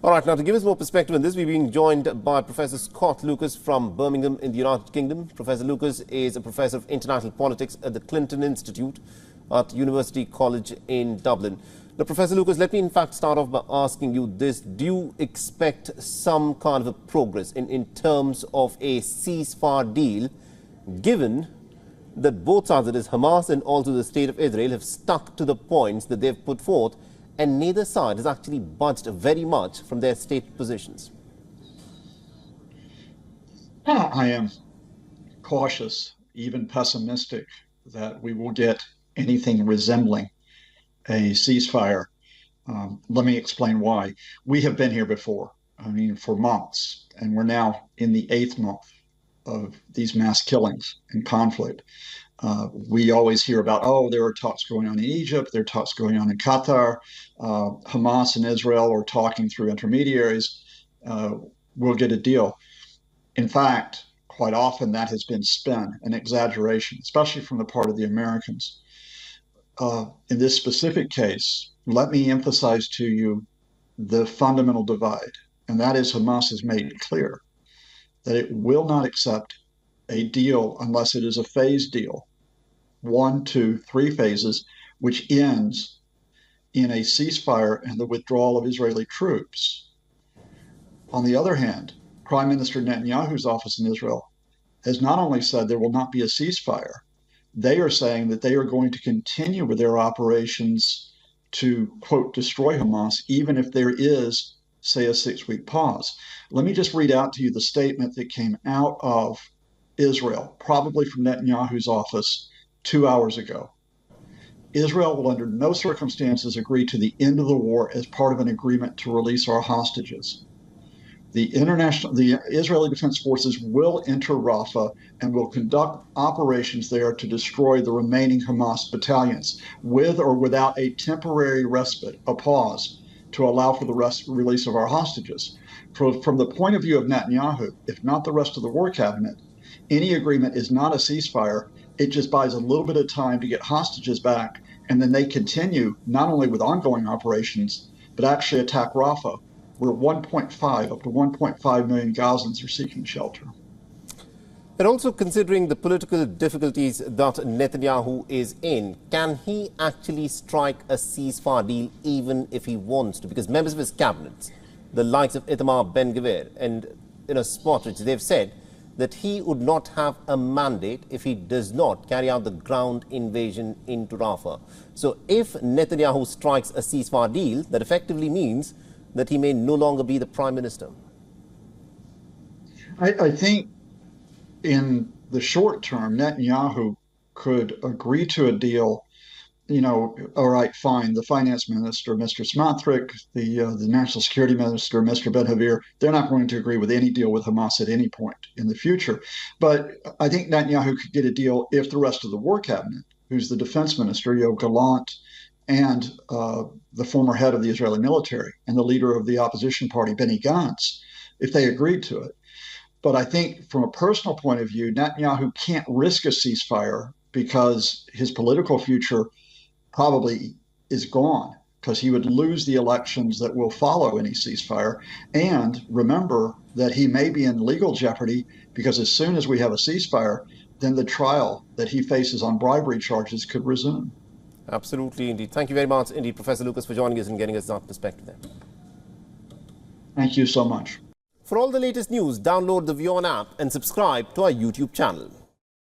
All right, now to give us more perspective on this, we're being joined by Professor Scott Lucas from Birmingham in the United Kingdom. Professor Lucas is a professor of international politics at the Clinton Institute at University College in Dublin. Now, Professor Lucas, let me in fact start off by asking you this. Do you expect some kind of a progress in terms of a ceasefire deal, given that both sides, that is Hamas and also the State of Israel, have stuck to the points that they've put forth, and neither side has actually budged very much from their stated positions? I am cautious, even pessimistic, that we will get anything resembling a ceasefire. Let me explain why. We have been here before, for months, and we're now in the 8th month of these mass killings and conflict. We always hear about, there are talks going on in Egypt, there are talks going on in Qatar, Hamas and Israel are talking through intermediaries, we'll get a deal. In fact, quite often that has been spin, an exaggeration, especially from the part of the Americans. In this specific case, let me emphasize to you the fundamental divide, and that is Hamas has made it clear that it will not accept a deal unless it is a phased deal, 1, 2, 3 phases, which ends in a ceasefire and the withdrawal of Israeli troops. On the other hand, Prime Minister Netanyahu's office in Israel has not only said there will not be a ceasefire, they are saying that they are going to continue with their operations to, quote, destroy Hamas, even if there is, say, a 6-week pause. Let me just read out to you the statement that came out of Israel, probably from Netanyahu's office 2 hours ago. Israel will under no circumstances agree to the end of the war as part of an agreement to release our hostages. The Israeli Defense Forces will enter Rafah and will conduct operations there to destroy the remaining Hamas battalions, with or without a temporary respite, a pause, to allow for the release of our hostages. From the point of view of Netanyahu, if not the rest of the war cabinet, any agreement is not a ceasefire. It just buys a little bit of time to get hostages back, and then they continue not only with ongoing operations, but actually attack Rafah, where up to 1.5 million Gazans are seeking shelter. And also considering the political difficulties that Netanyahu is in, can he actually strike a ceasefire deal even if he wants to? Because members of his cabinet, the likes of Itamar Ben-Gvir and Smotrich, they've said that he would not have a mandate if he does not carry out the ground invasion into Rafah. So if Netanyahu strikes a ceasefire deal, that effectively means that he may no longer be the prime minister. I think in the short term, Netanyahu could agree to a deal. All right, fine. The finance minister, Mr. Smotrich, the national security minister, Mr. Ben-Gvir, they're not going to agree with any deal with Hamas at any point in the future. But I think Netanyahu could get a deal if the rest of the war cabinet, who's the defense minister, Yoav Gallant, and the former head of the Israeli military and the leader of the opposition party, Benny Gantz, if they agreed to it. But I think from a personal point of view, Netanyahu can't risk a ceasefire because his political future probably is gone, because he would lose the elections that will follow any ceasefire. And remember that he may be in legal jeopardy, because as soon as we have a ceasefire, then the trial that he faces on bribery charges could resume. Absolutely, indeed. Thank you very much, indeed, Professor Lucas, for joining us and getting us that perspective there. Thank you so much. For all the latest news, download the WION app and subscribe to our YouTube channel.